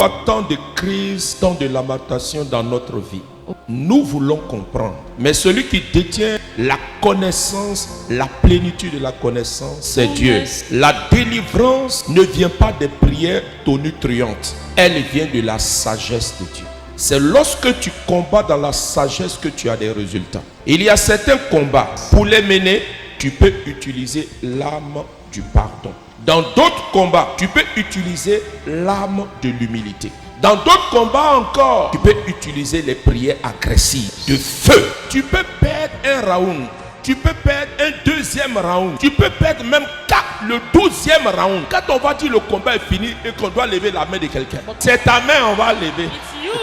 Pourquoi tant de crises, tant de lamentations dans notre vie? Nous voulons comprendre. Mais celui qui détient la connaissance, la plénitude de la connaissance, c'est Dieu. La délivrance ne vient pas des prières tonitruantes. Elle vient de la sagesse de Dieu. C'est lorsque tu combats dans la sagesse que tu as des résultats. Il y a certains combats. Pour les mener, tu peux utiliser l'âme du pardon. Dans d'autres combats, tu peux utiliser l'âme de l'humilité. Dans d'autres combats encore, tu peux utiliser les prières agressives de feu. Tu peux perdre un round. Tu peux perdre un deuxième round. Tu peux perdre même le 12e round. Quand on va dire le combat est fini et qu'on doit lever la main de quelqu'un, c'est ta main on va lever.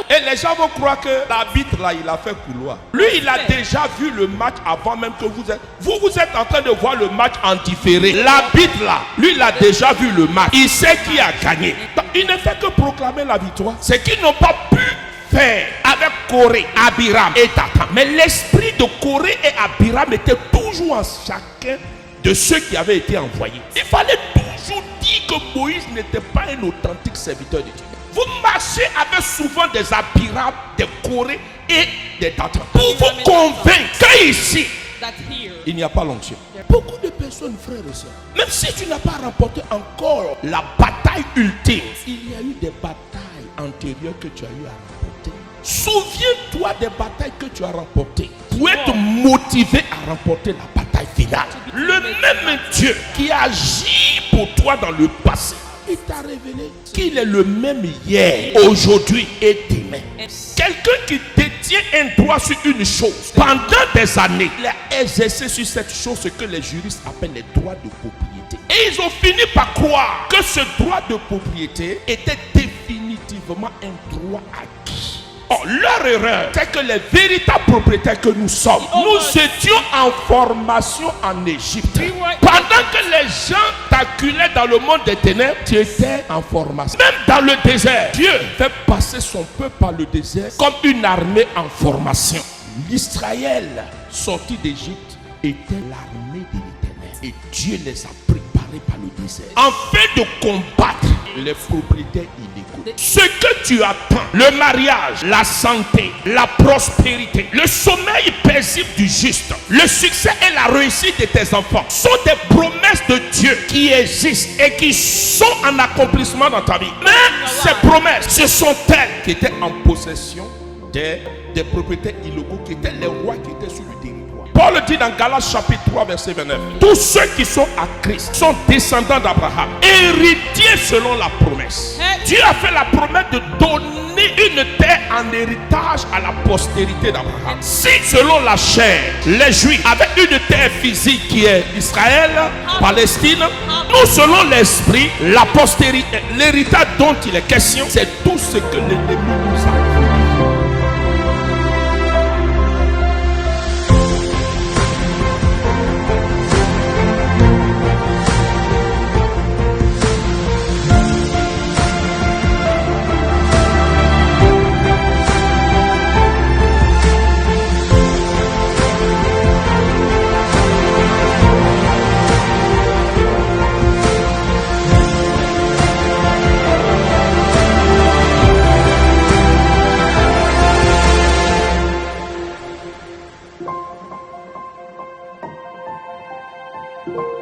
Et les gens vont croire que l'arbitre là, il a fait couloir. Lui, il a déjà vu le match avant même que vous êtes. Vous êtes en train de voir le match en différé. L'arbitre là, lui, il a déjà vu le match. Il sait qui a gagné. Donc, il ne fait que proclamer la victoire. C'est qu'ils n'ont pas pu faire avec Corée, Abiram et Dathan. Mais l'esprit de Corée et Abiram était toujours en chacun de ceux qui avaient été envoyés. Il fallait toujours dire que Moïse n'était pas un authentique serviteur de Dieu. Vous marchez avec souvent des Abiram, des Corée et des Dathan pour vous convaincre qu'ici, il n'y a pas l'onction. Beaucoup de personnes, frères et sœurs, même si tu n'as pas remporté encore la bataille ultime, il y a eu des batailles antérieures que tu as eu à remporter. Souviens-toi des batailles que tu as remportées pour être motivé à remporter la bataille finale. Le même Dieu qui agit pour toi dans le passé, il t'a révélé qu'il est le même hier, aujourd'hui et demain. Quelqu'un qui détient un droit sur une chose pendant des années, il a exercé sur cette chose ce que les juristes appellent les droits de propriété. Et ils ont fini par croire que ce droit de propriété était définitivement un droit acquis. Oh, leur erreur, c'est que les véritables propriétaires que nous sommes, nous étions en formation en Égypte. Pendant que les gens t'acculaient dans le monde des ténèbres, tu étais en formation. Même dans le désert, Dieu fait passer son peuple par le désert comme une armée en formation. L'Israël sorti d'Égypte était l'armée de l'Éternel. Et Dieu les a préparés par le désert afin de combattre les propriétaires illégaux. Ce que tu attends, le mariage, la santé, la prospérité, le sommeil paisible du juste, le succès et la réussite de tes enfants sont des promesses de Dieu qui existent et qui sont en accomplissement dans ta vie. Mais ces promesses, ce sont elles qui étaient en possession des propriétaires illégaux, qui étaient les rois qui étaient sur le territoire. Paul dit dans Galates chapitre 3 verset 29, tous ceux qui sont à Christ sont descendants d'Abraham, héritiers selon la promesse. Dieu a fait la promesse de donner une terre en héritage à la postérité d'Abraham. Si selon la chair, les Juifs avaient une terre physique qui est Israël, Palestine, nous selon l'esprit, la postérité, l'héritage dont il est question, c'est tout ce que l'ennemi nous a. you.